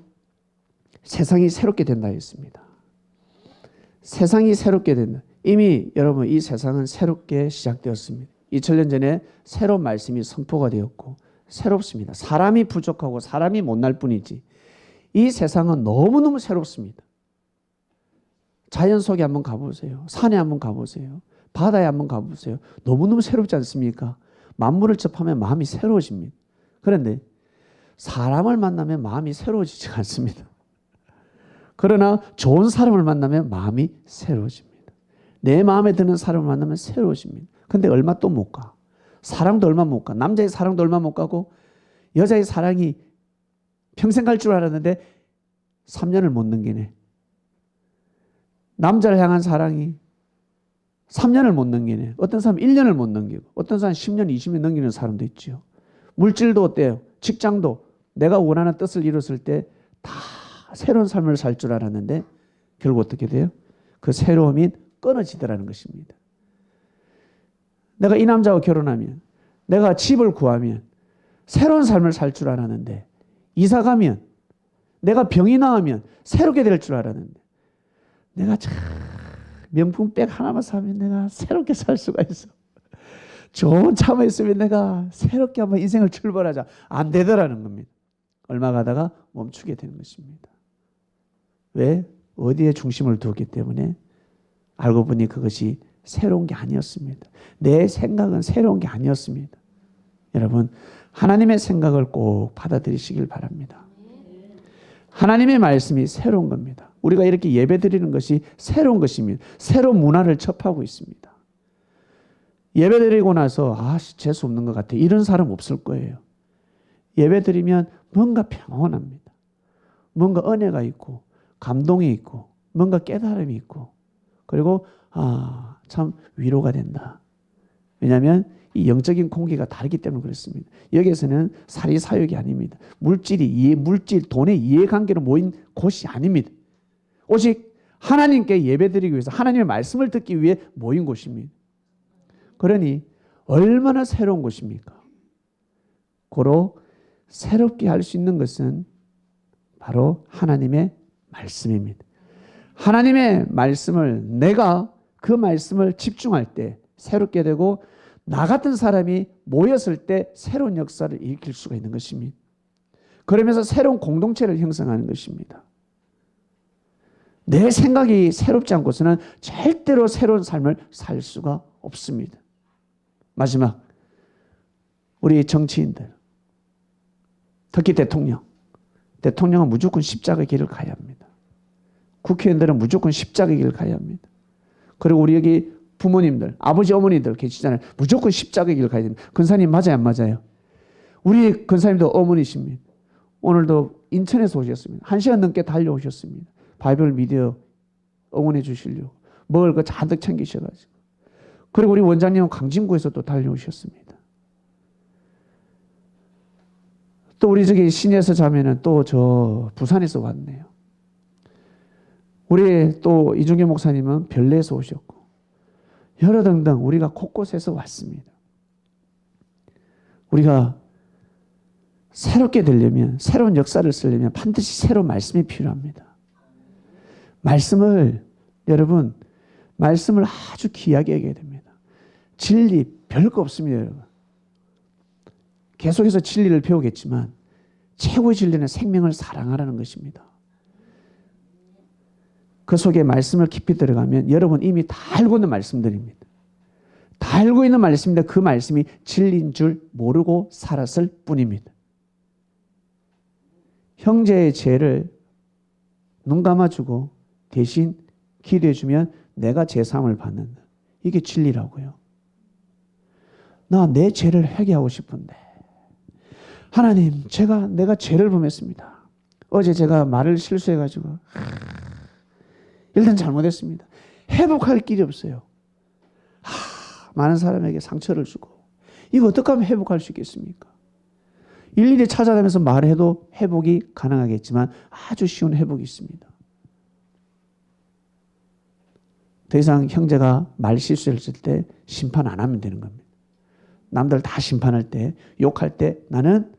세상이 새롭게 된다 했습니다. 세상이 새롭게 된다. 이미 여러분 이 세상은 새롭게 시작되었습니다. 2000년 전에 새로운 말씀이 선포가 되었고 새롭습니다. 사람이 부족하고 사람이 못날 뿐이지 이 세상은 너무너무 새롭습니다. 자연 속에 한번 가보세요. 산에 한번 가보세요. 바다에 한번 가보세요. 너무너무 새롭지 않습니까? 만물을 접하면 마음이 새로워집니다. 그런데 사람을 만나면 마음이 새로워지지 않습니다. 그러나 좋은 사람을 만나면 마음이 새로워집니다. 내 마음에 드는 사람을 만나면 새로워집니다. 근데 얼마 또 못 가. 사랑도 얼마 못 가. 남자의 사랑도 얼마 못 가고 여자의 사랑이 평생 갈 줄 알았는데 3년을 못 넘기네. 남자를 향한 사랑이 3년을 못 넘기네. 어떤 사람은 1년을 못 넘기고 어떤 사람은 10년, 20년 넘기는 사람도 있죠. 물질도 어때요? 직장도 내가 원하는 뜻을 이뤘을 때 다 새로운 삶을 살 줄 알았는데 결국 어떻게 돼요? 그 새로움이 끊어지더라는 것입니다. 내가 이 남자와 결혼하면, 내가 집을 구하면 새로운 삶을 살 줄 알았는데, 이사 가면, 내가 병이 나으면 새롭게 될 줄 알았는데, 내가 참 명품백 하나만 사면 내가 새롭게 살 수가 있어. 좋은 차만 있으면 내가 새롭게 한번 인생을 출발하자. 안 되더라는 겁니다. 얼마 가다가 멈추게 되는 것입니다. 왜? 어디에 중심을 두었기 때문에 알고 보니 그것이 새로운 게 아니었습니다. 내 생각은 새로운 게 아니었습니다. 여러분, 하나님의 생각을 꼭 받아들이시길 바랍니다. 하나님의 말씀이 새로운 겁니다. 우리가 이렇게 예배드리는 것이 새로운 것입니다. 새로운 문화를 접하고 있습니다. 예배드리고 나서 재수 없는 것 같아. 이런 사람 없을 거예요. 예배드리면 뭔가 평온합니다. 뭔가 은혜가 있고 감동이 있고 뭔가 깨달음이 있고 그리고 참 위로가 된다. 왜냐하면 이 영적인 공기가 다르기 때문에 그렇습니다. 여기에서는 사리사욕이 아닙니다. 물질, 돈의 이해관계로 모인 곳이 아닙니다. 오직 하나님께 예배드리기 위해서 하나님의 말씀을 듣기 위해 모인 곳입니다. 그러니 얼마나 새로운 곳입니까? 고로 새롭게 할 수 있는 것은 바로 하나님의 말씀입니다. 하나님의 말씀을 내가 그 말씀을 집중할 때 새롭게 되고 나 같은 사람이 모였을 때 새로운 역사를 일으킬 수가 있는 것입니다. 그러면서 새로운 공동체를 형성하는 것입니다. 내 생각이 새롭지 않고서는 절대로 새로운 삶을 살 수가 없습니다. 마지막, 우리 정치인들, 특히 대통령은 무조건 십자가의 길을 가야 합니다. 국회의원들은 무조건 십자가의 길을 가야 합니다. 그리고 우리 여기 부모님들, 아버지, 어머니들 계시잖아요. 무조건 십자가의 길을 가야 됩니다. 근사님 맞아요, 안 맞아요? 우리 근사님도 어머니십니다. 오늘도 인천에서 오셨습니다. 1시간 넘게 달려오셨습니다. 바이블 미디어 응원해 주시려고. 먹을 거 잔뜩 챙기셔가지고. 그리고 우리 원장님은 강진구에서 또 달려오셨습니다. 또 우리 저기 신에서 자매는 또 저 부산에서 왔네요. 우리 또 이중계 목사님은 별내에서 오셨고 여러 등등 우리가 곳곳에서 왔습니다. 우리가 새롭게 되려면 새로운 역사를 쓰려면 반드시 새로운 말씀이 필요합니다. 여러분 말씀을 아주 귀하게 여겨야 됩니다. 진리 별거 없습니다. 여러분. 계속해서 진리를 배우겠지만 최고의 진리는 생명을 사랑하라는 것입니다. 그 속에 말씀을 깊이 들어가면 여러분 이미 다 알고 있는 말씀들입니다. 다 알고 있는 말씀인데 그 말씀이 진리인 줄 모르고 살았을 뿐입니다. 형제의 죄를 눈 감아주고 대신 기도해주면 내가 제사함을 받는다. 이게 진리라고요. 나 내 죄를 회개하고 싶은데 하나님 내가 죄를 범했습니다. 어제 제가 말을 실수해가지고 일단 잘못했습니다. 회복할 길이 없어요. 많은 사람에게 상처를 주고 이거 어떻게 하면 회복할 수 있겠습니까? 일일이 찾아가면서 말해도 회복이 가능하겠지만 아주 쉬운 회복이 있습니다. 더 이상 형제가 말 실수했을 때 심판 안 하면 되는 겁니다. 남들 다 심판할 때 욕할 때 나는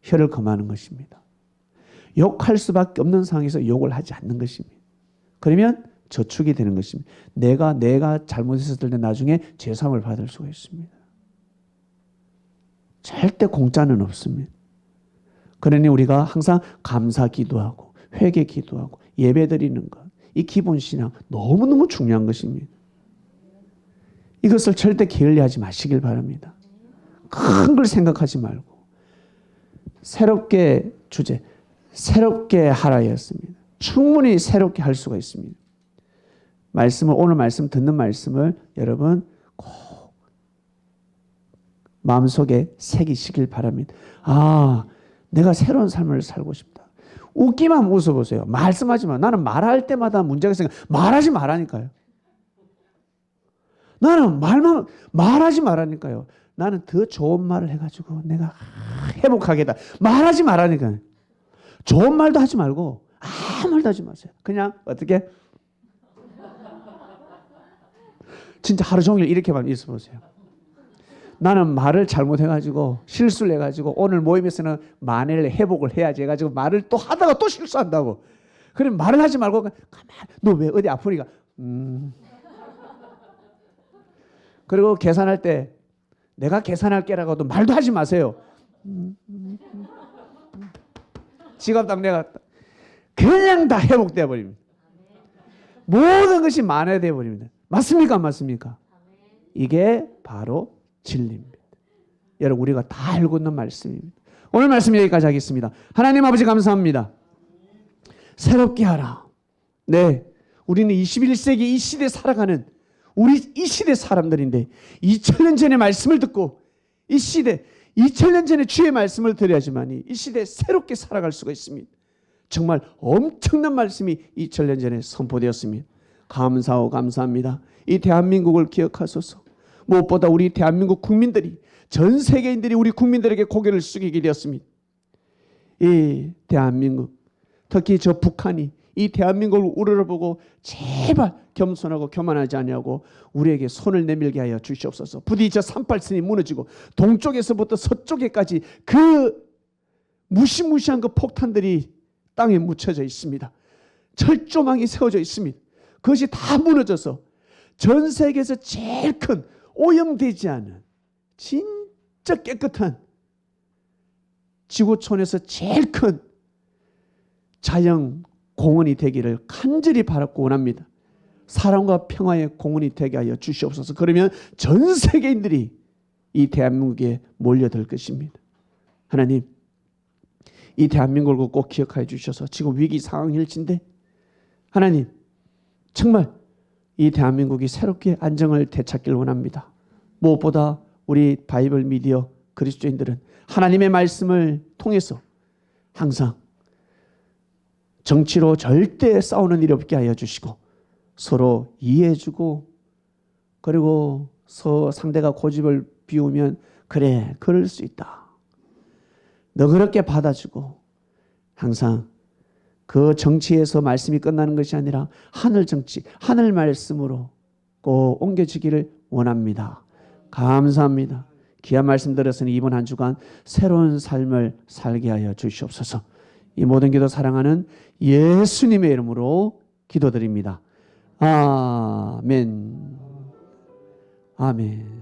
혀를 금하는 것입니다. 욕할 수밖에 없는 상황에서 욕을 하지 않는 것입니다. 그러면 저축이 되는 것입니다. 내가 잘못했을 때 나중에 제사함을 받을 수가 있습니다. 절대 공짜는 없습니다. 그러니 우리가 항상 감사 기도하고 회개 기도하고 예배 드리는 것, 이 기본 신앙 너무너무 중요한 것입니다. 이것을 절대 게을리하지 마시길 바랍니다. 큰 걸 생각하지 말고 새롭게 하라였습니다. 충분히 새롭게 할 수가 있습니다. 말씀을, 오늘 말씀 듣는 말씀을 여러분 꼭 마음속에 새기시길 바랍니다. 아, 내가 새로운 삶을 살고 싶다. 웃기만 웃어보세요. 말씀하지 마. 나는 말할 때마다 문제가 생겨. 말하지 말라니까요. 나는 말하지 말라니까요. 나는 더 좋은 말을 해가지고 내가 회복하겠다. 말하지 말라니까요. 좋은 말도 하지 말고 아무 말도 하지 마세요. 그냥 어떻게? 진짜 하루 종일 이렇게만 있어보세요. 나는 말을 잘못해가지고 실수를 해가지고 오늘 모임에서는 만회를 회복을 해야지 해가지고 말을 또 하다가 또 실수한다고. 그럼 말을 하지 말고 가만. 너 왜 어디 아프니까? 그리고 계산할 때 내가 계산할게라고도 말도 하지 마세요. 지갑 딱 내가 그냥 다 회복돼 버립니다. 모든 것이 만회돼 버립니다. 맞습니까? 안 맞습니까? 이게 바로 진리입니다. 여러분, 우리가 다 알고 있는 말씀입니다. 오늘 말씀 여기까지 하겠습니다. 하나님 아버지 감사합니다. 새롭게 하라. 네, 우리는 21세기 이 시대에 살아가는 우리 이 시대 사람들인데 2000년 전의 말씀을 듣고 이 시대 2000년 전에 주의 말씀을 들어야지만 이 시대에 새롭게 살아갈 수가 있습니다. 정말 엄청난 말씀이 2000년 전에 선포되었습니다. 감사하고 감사합니다. 이 대한민국을 기억하소서. 무엇보다 우리 대한민국 국민들이, 전 세계인들이 우리 국민들에게 고개를 숙이게 되었습니다. 이 대한민국, 특히 저 북한이 이 대한민국을 우러러보고 제발 겸손하고 교만하지 아니하고 우리에게 손을 내밀게 하여 주시옵소서. 부디 저 38선이 무너지고 동쪽에서부터 서쪽에까지 그 무시무시한 그 폭탄들이 땅에 묻혀져 있습니다. 철조망이 세워져 있습니다. 그것이 다 무너져서 전 세계에서 제일 큰, 오염되지 않은 진짜 깨끗한 지구촌에서 제일 큰 자연 공원이 되기를 간절히 바라고 원합니다. 사랑과 평화의 공원이 되게 하여 주시옵소서. 그러면 전 세계인들이 이 대한민국에 몰려들 것입니다. 하나님, 이 대한민국을 꼭 기억하여 주셔서 지금 위기 상황일진데 하나님, 정말 이 대한민국이 새롭게 안정을 되찾기를 원합니다. 무엇보다 우리 바이블 미디어 그리스도인들은 하나님의 말씀을 통해서 항상 정치로 절대 싸우는 일이 없게 하여 주시고 서로 이해해주고, 그리고 상대가 고집을 피우면 그래, 그럴 수 있다, 너그럽게 받아주고, 항상 그 정치에서 말씀이 끝나는 것이 아니라 하늘 정치, 하늘 말씀으로 꼭 옮겨지기를 원합니다. 감사합니다. 귀한 말씀 들었으니 이번 한 주간 새로운 삶을 살게 하여 주시옵소서. 이 모든 기도 사랑하는 예수님의 이름으로 기도드립니다. 아멘. 아멘.